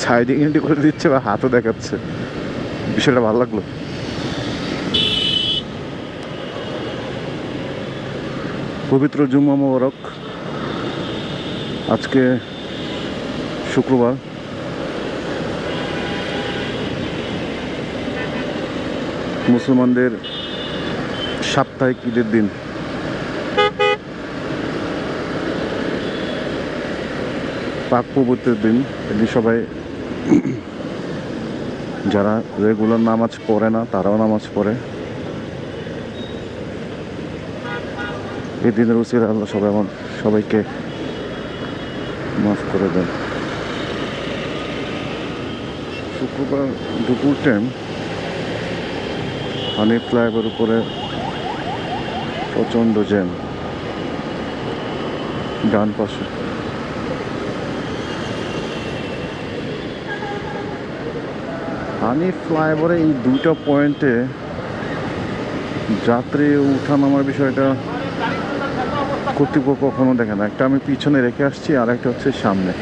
Siding entry করে দিচ্ছে বা হাতও দেখাচ্ছে, বিষয়টা ভালো লাগলো। পবিত্র জুম্মা মোবারক। আজকে শুক্রবার। মুসলমানদের সাপ্তাহিক ঈদের দিন। পাক পবিত্রের দিন। এদিন সবাই যারা রেগুলার নামাজ পড়ে না তারাও নামাজ পড়ে। এই দিনের উসিলায় আল্লাহ সবাইকে মাফ করে দেন। শুক্রবার দুপুর টাইম হানিফ ফ্লাইওভার উপরে প্রচণ্ড জ্যাম। ডান পাশে হানিফ ফ্লাইওভারে এই দুইটা পয়েন্টে যাত্রী উঠা নামার বিষয়টা কর্তৃপক্ষ কখনো দেখে না। একটা আমি পিছনে রেখে আসছি, আর একটা হচ্ছে সামনে।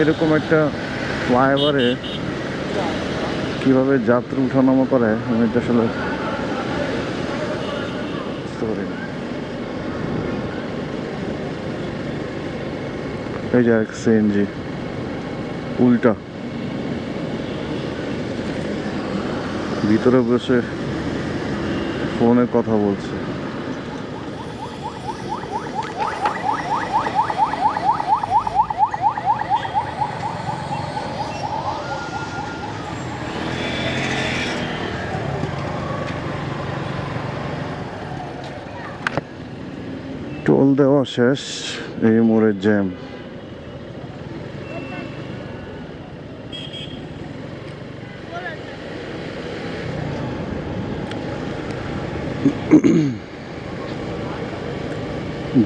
এরকম একটা ফ্লাইওভারে কীভাবে যাত্রী উঠানামা করে আমি এটা আসলে বুঝতে পারি না। এই যে এক সিএনজি উল্টা ভিতরে বসে ফোনে কথা বলছে। টোল দেওয়া শেষ, এই মোড়ের জ্যাম।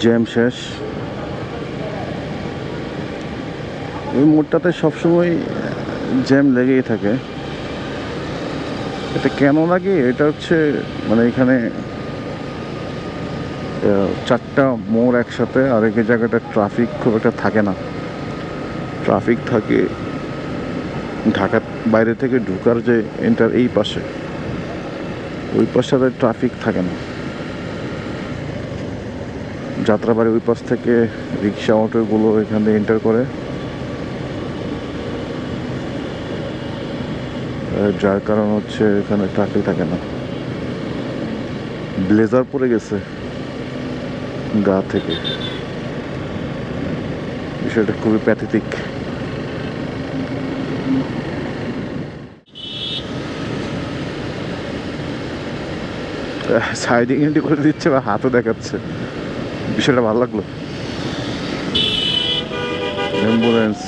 জ্যাম শেষ। এই মোড়টাতে সবসময় জ্যাম লেগেই থাকে। এটা কেন লাগে? এটা হচ্ছে মানে এখানে চারটা মোড় একসাথে, আর এই জায়গাটা ট্রাফিক খুব একটা থাকে না। ট্রাফিক থাকে ঢাকার বাইরে থেকে ঢুকার যে এন্টার এই পাশে, ওই পাশে ট্রাফিক থাকে না। যাত্রাবাড়ি ওই পাশ থেকে রিক্সা অটোগুলো এখানে এন্টার করে, যার কারণ হচ্ছে এখানে ট্রাফিক থাকে না। ব্লেজার পরে গেছে গা থেকে, বিষয়টা খুবই প্যাথেটিক। সাইডিং এন্ট্রি করে দিচ্ছে বা হাতও দেখাচ্ছে, বিষয়টা ভালো লাগলো। অ্যাম্বুলেন্স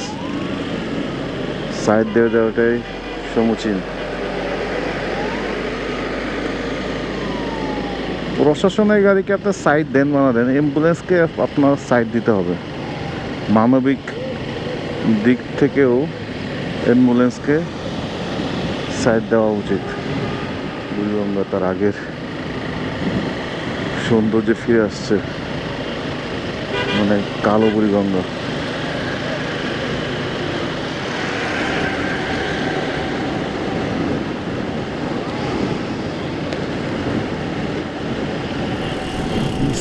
সাইড দিয়ে দেওয়াটাই সমুচীন। প্রশাসনের গাড়িকে আপনার সাইড দেন মানা দেন, অ্যাম্বুলেন্সকে আপনার সাইড দিতে হবে। মানবিক দিক থেকেও অ্যাম্বুলেন্সকে সাইড দেওয়া উচিত। বুড়িগঙ্গা তার আগের সৌন্দর্যে ফিরে আসছে, মানে কালো বুড়িগঙ্গা।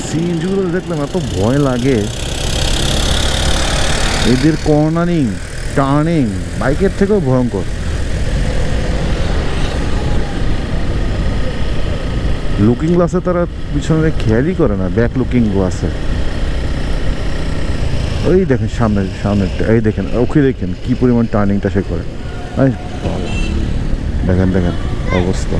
সিএনজিগুলো দেখলাম এত ভয় লাগে। এদের কর্নারিং টার্নিং বাইকের থেকেও ভয়ঙ্কর। লুকিং গ্লাসে তারা পিছনে খেয়ালই করে না, ব্যাক লুকিং গ্লাসে। ওই দেখেন সামনেরটা, এই দেখেন ওকে, দেখেন কি পরিমাণ টার্নিংটা সে করে। দেখেন দেখেন অবস্থা।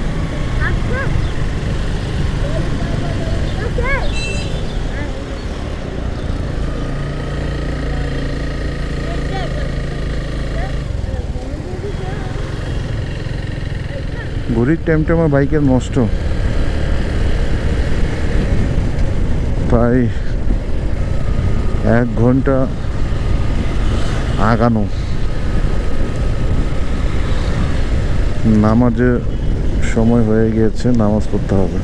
ঘড়ির টাইমটা আমার বাইকের নষ্ট, প্রায় 1 ঘন্টা আগানো। নামাজের সময় হয়ে গিয়েছে, নামাজ পড়তে হবে।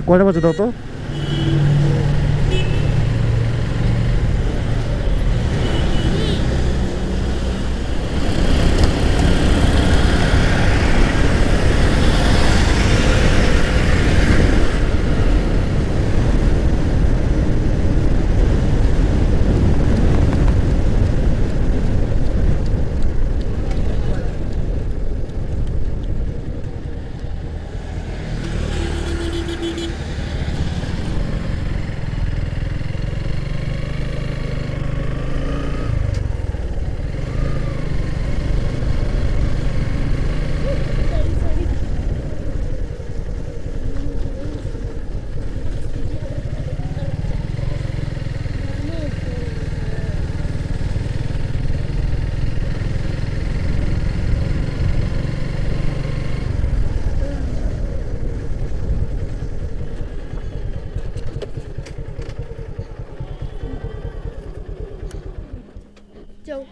কয়টা বাজে দাও তো? যাও